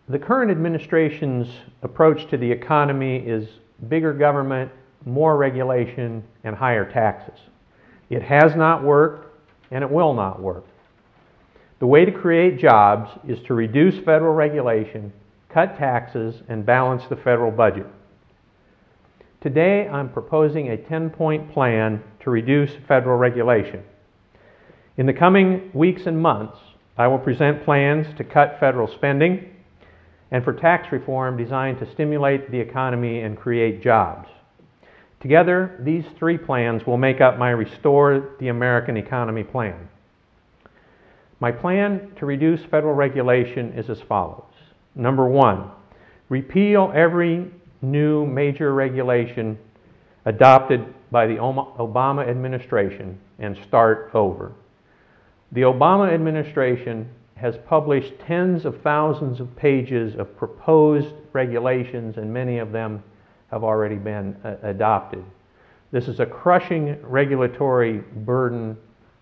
The current administration's approach to the economy is bigger government, more regulation, and higher taxes. It has not worked, and it will not work. The way to create jobs is to reduce federal regulation, cut taxes, and balance the federal budget. Today, I'm proposing a 10-point plan to reduce federal regulation. In the coming weeks and months, I will present plans to cut federal spending and for tax reform designed to stimulate the economy and create jobs. Together, these three plans will make up my Restore the American Economy plan. My plan to reduce federal regulation is as follows. Number one, repeal every new major regulation adopted by the Obama administration and start over. The Obama administration has published tens of thousands of pages of proposed regulations, and many of them have already been adopted. This is a crushing regulatory burden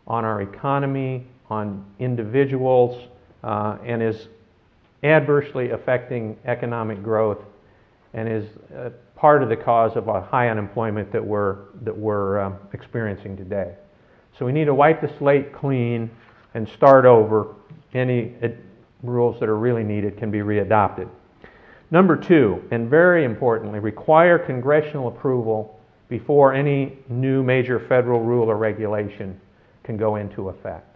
on our economy, on individuals, and is adversely affecting economic growth and is part of the cause of a high unemployment that we're experiencing today. So we need to wipe the slate clean and start over. Any rules that are really needed can be readopted. Number two, and very importantly, require congressional approval before any new major federal rule or regulation can go into effect.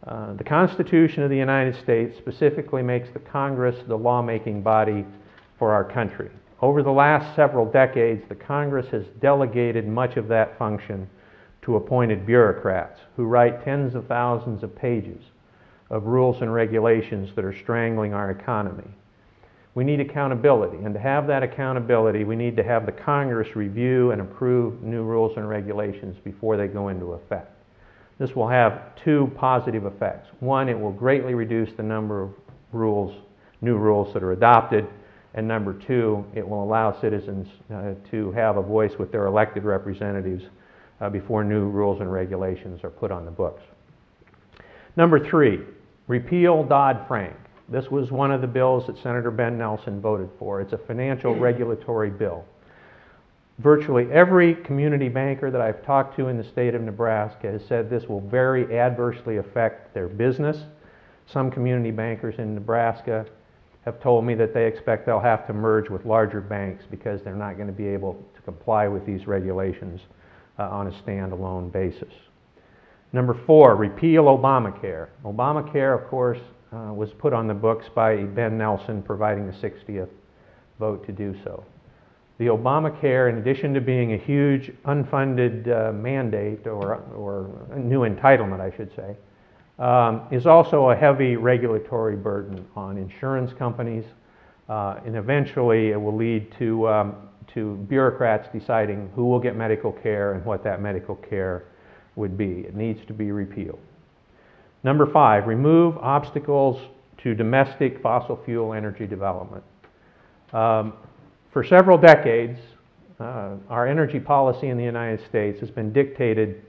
The Constitution of the United States specifically makes the Congress the lawmaking body for our country. Over the last several decades, the Congress has delegated much of that function to appointed bureaucrats who write tens of thousands of pages of rules and regulations that are strangling our economy. We need accountability, and to have that accountability, we need to have the Congress review and approve new rules and regulations before they go into effect. This will have two positive effects. One, it will greatly reduce the number of new rules that are adopted, and number two, it will allow citizens to have a voice with their elected representatives before new rules and regulations are put on the books. Number three, repeal Dodd-Frank. This was one of the bills that Senator Ben Nelson voted for. It's a financial regulatory bill. Virtually every community banker that I've talked to in the state of Nebraska has said this will very adversely affect their business. Some community bankers in Nebraska have told me that they expect they'll have to merge with larger banks because they're not going to be able to comply with these regulations on a standalone basis. Number four, repeal Obamacare. Obamacare, of course, was put on the books by Ben Nelson, providing the 60th vote to do so. The Obamacare, in addition to being a huge unfunded mandate or a new entitlement, I should say, is also a heavy regulatory burden on insurance companies, and eventually it will lead to bureaucrats deciding who will get medical care and what that medical care would be. It needs to be repealed. Number five, remove obstacles to domestic fossil fuel energy development. For several decades, our energy policy in the United States has been dictated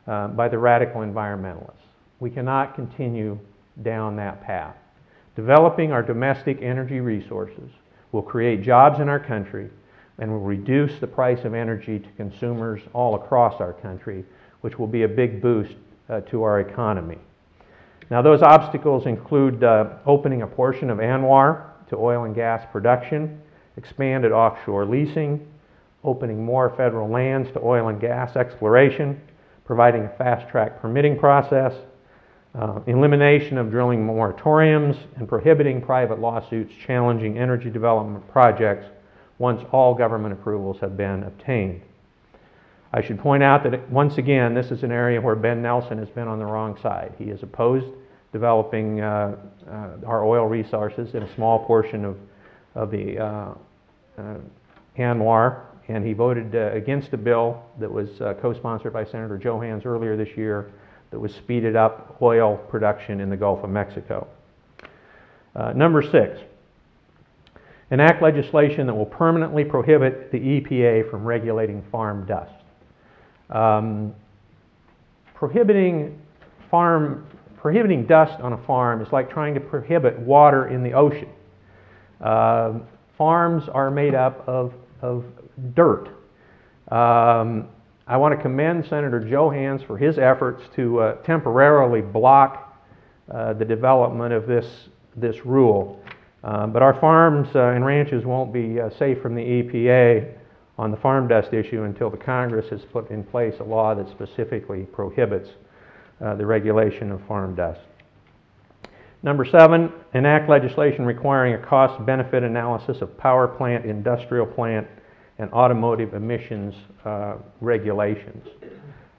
by the radical environmentalists. We cannot continue down that path. Developing our domestic energy resources will create jobs in our country and will reduce the price of energy to consumers all across our country, which will be a big boost to our economy. Now, those obstacles include opening a portion of ANWR to oil and gas production, expanded offshore leasing, opening more federal lands to oil and gas exploration, providing a fast-track permitting process, elimination of drilling moratoriums, and prohibiting private lawsuits challenging energy development projects once all government approvals have been obtained. I should point out that, once again, this is an area where Ben Nelson has been on the wrong side. He has opposed developing our oil resources in a small portion of the ANWR, and he voted against a bill that was co-sponsored by Senator Johans earlier this year that was speeded up oil production in the Gulf of Mexico. Number six, enact legislation that will permanently prohibit the EPA from regulating farm dust. Prohibiting dust on a farm is like trying to prohibit water in the ocean. Farms are made up of dirt. I want to commend Senator Johans for his efforts to temporarily block the development of this rule. But our farms and ranches won't be safe from the EPA on the farm dust issue until the Congress has put in place a law that specifically prohibits the regulation of farm dust. Number 7, enact legislation requiring a cost-benefit analysis of power plant, industrial plant, and automotive emissions regulations.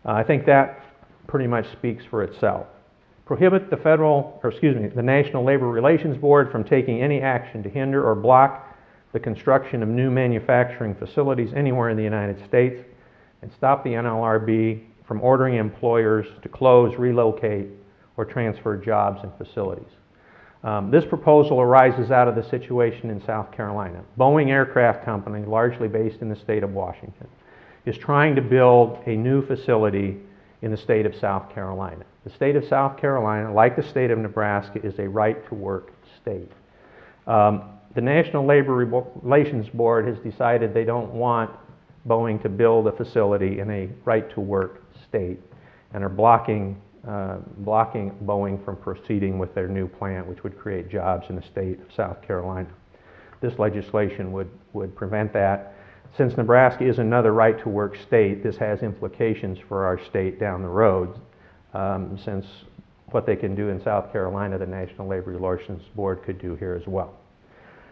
I think that pretty much speaks for itself. Prohibit the National Labor Relations Board from taking any action to hinder or block the construction of new manufacturing facilities anywhere in the United States, and stop the NLRB from ordering employers to close, relocate, or transfer jobs and facilities. This proposal arises out of the situation in South Carolina. Boeing Aircraft Company, largely based in the state of Washington, is trying to build a new facility in the state of South Carolina. The state of South Carolina, like the state of Nebraska, is a right-to-work state. The National Labor Relations Board has decided they don't want Boeing to build a facility in a right-to-work state, and are blocking Boeing from proceeding with their new plant, which would create jobs in the state of South Carolina. This legislation would prevent that. Since Nebraska is another right-to-work state, this has implications for our state down the road, since what they can do in South Carolina, the National Labor Relations Board could do here as well.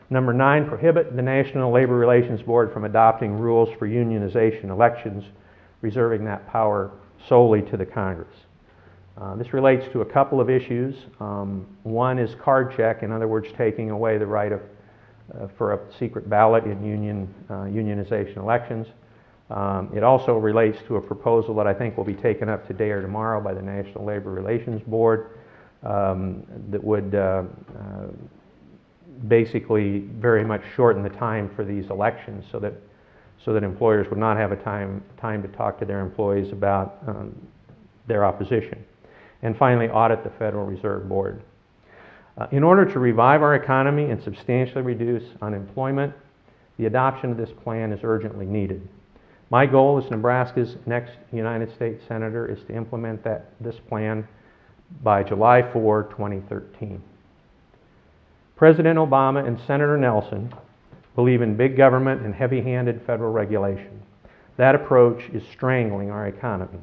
Number 9, prohibit the National Labor Relations Board from adopting rules for unionization elections, reserving that power solely to the Congress. This relates to a couple of issues. One is card check, in other words, taking away the right for a secret ballot in unionization elections. It also relates to a proposal that I think will be taken up today or tomorrow by the National Labor Relations Board that would basically very much shorten the time for these elections so that employers would not have a time to talk to their employees about their opposition. And finally, audit the Federal Reserve Board. In order to revive our economy and substantially reduce unemployment, the adoption of this plan is urgently needed. My goal as Nebraska's next United States Senator is to implement this plan by July 4, 2013. President Obama and Senator Nelson believe in big government and heavy-handed federal regulation. That approach is strangling our economy.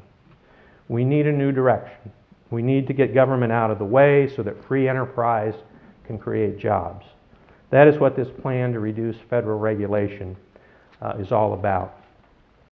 We need a new direction. We need to get government out of the way so that free enterprise can create jobs. That is what this plan to reduce federal regulation is all about.